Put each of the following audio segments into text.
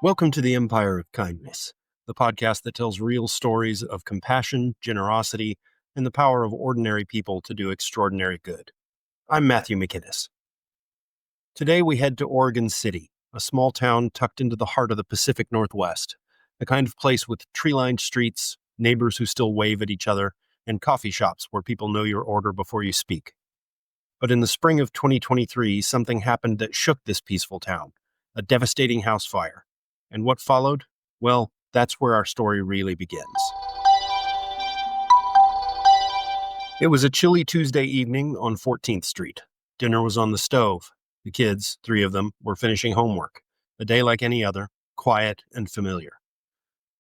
Welcome to the Empire of Kindness, the podcast that tells real stories of compassion, generosity, and the power of ordinary people to do extraordinary good. I'm Matthew McInnes. Today we head to Oregon City, a small town tucked into the heart of the Pacific Northwest, the kind of place with tree-lined streets, neighbors who still wave at each other, and coffee shops where people know your order before you speak. But in the spring of 2023, something happened that shook this peaceful town, a devastating house fire. And what followed? Well, that's where our story really begins. It was a chilly Tuesday evening on 14th Street. Dinner was on the stove. The kids, 3 of them, were finishing homework. A day like any other, quiet and familiar.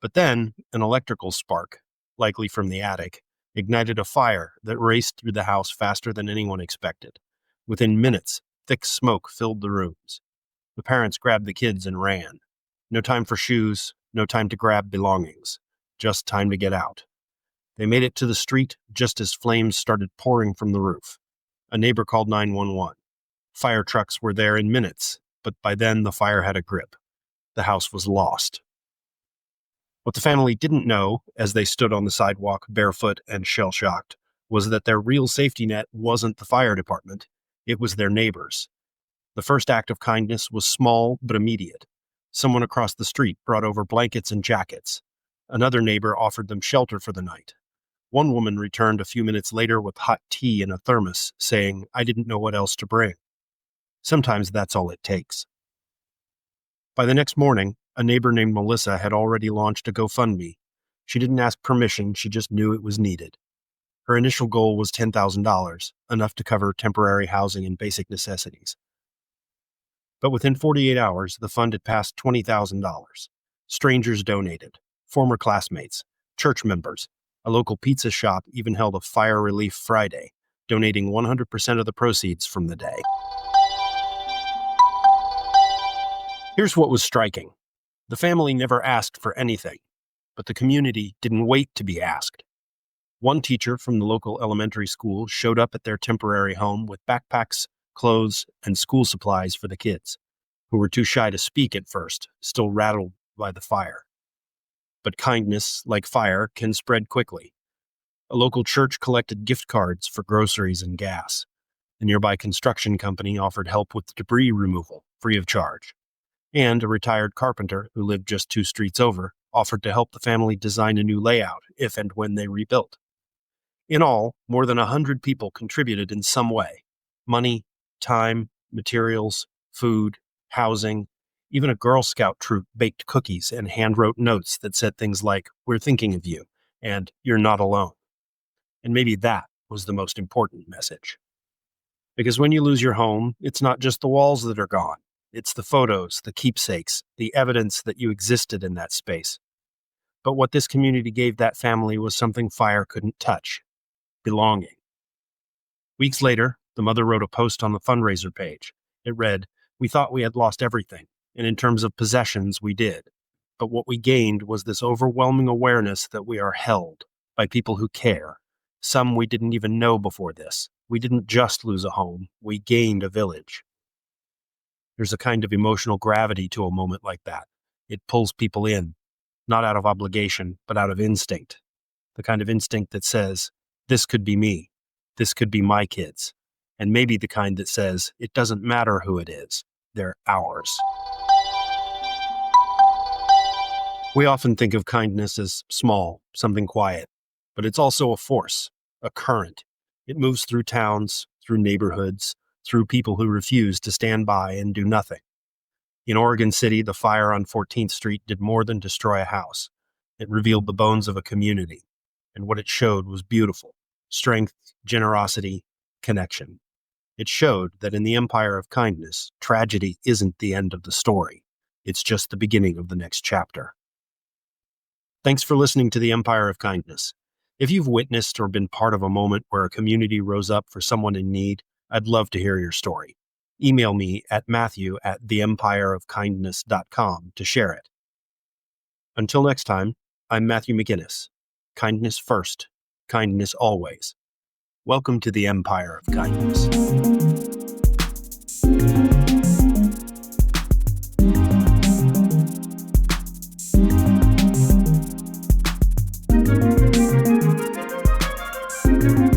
But then, an electrical spark, likely from the attic, ignited a fire that raced through the house faster than anyone expected. Within minutes, thick smoke filled the rooms. The parents grabbed the kids and ran. No time for shoes, no time to grab belongings, just time to get out. They made it to the street just as flames started pouring from the roof. A neighbor called 911. Fire trucks were there in minutes, but by then the fire had a grip. The house was lost. What the family didn't know, as they stood on the sidewalk barefoot and shell-shocked, was that their real safety net wasn't the fire department. It was their neighbors. The first act of kindness was small but immediate. Someone across the street brought over blankets and jackets. Another neighbor offered them shelter for the night. One woman returned a few minutes later with hot tea in a thermos, saying, "I didn't know what else to bring." Sometimes that's all it takes. By the next morning, a neighbor named Melissa had already launched a GoFundMe. She didn't ask permission, she just knew it was needed. Her initial goal was $10,000, enough to cover temporary housing and basic necessities. But within 48 hours, the fund had passed $20,000. Strangers donated, former classmates, church members. A local pizza shop even held a Fire Relief Friday, donating 100% of the proceeds from the day. Here's what was striking. The family never asked for anything, but the community didn't wait to be asked. One teacher from the local elementary school showed up at their temporary home with backpacks, clothes, and school supplies for the kids, who were too shy to speak at first, still rattled by the fire. But kindness, like fire, can spread quickly. A local church collected gift cards for groceries and gas. A nearby construction company offered help with debris removal, free of charge. And a retired carpenter, who lived just 2 streets over, offered to help the family design a new layout if and when they rebuilt. In all, more than 100 people contributed in some way. Money, time, materials, food, housing. Even a Girl Scout troop baked cookies and hand-wrote notes that said things like, "We're thinking of you," and "You're not alone." And maybe that was the most important message. Because when you lose your home, it's not just the walls that are gone. It's the photos, the keepsakes, the evidence that you existed in that space. But what this community gave that family was something fire couldn't touch: belonging. Weeks later, the mother wrote a post on the fundraiser page. It read, "We thought we had lost everything, and in terms of possessions, we did. But what we gained was this overwhelming awareness that we are held by people who care. Some we didn't even know before this. We didn't just lose a home, we gained a village." There's a kind of emotional gravity to a moment like that. It pulls people in, not out of obligation, but out of instinct. The kind of instinct that says, this could be me, this could be my kids, and maybe the kind that says, it doesn't matter who it is, they're ours. We often think of kindness as small, something quiet, but it's also a force, a current. It moves through towns, through neighborhoods, through people who refuse to stand by and do nothing. In Oregon City, the fire on 14th Street did more than destroy a house. It revealed the bones of a community, and what it showed was beautiful: strength, generosity, connection. It showed that in the empire of kindness, tragedy isn't the end of the story. It's just the beginning of the next chapter. Thanks for listening to the Empire of Kindness. If you've witnessed or been part of a moment where a community rose up for someone in need, I'd love to hear your story. Email me at matthew@theempireofkindness.com to share it. Until next time, I'm Matthew McInnes. Kindness first, kindness always. Welcome to the Empire of Kindness. you.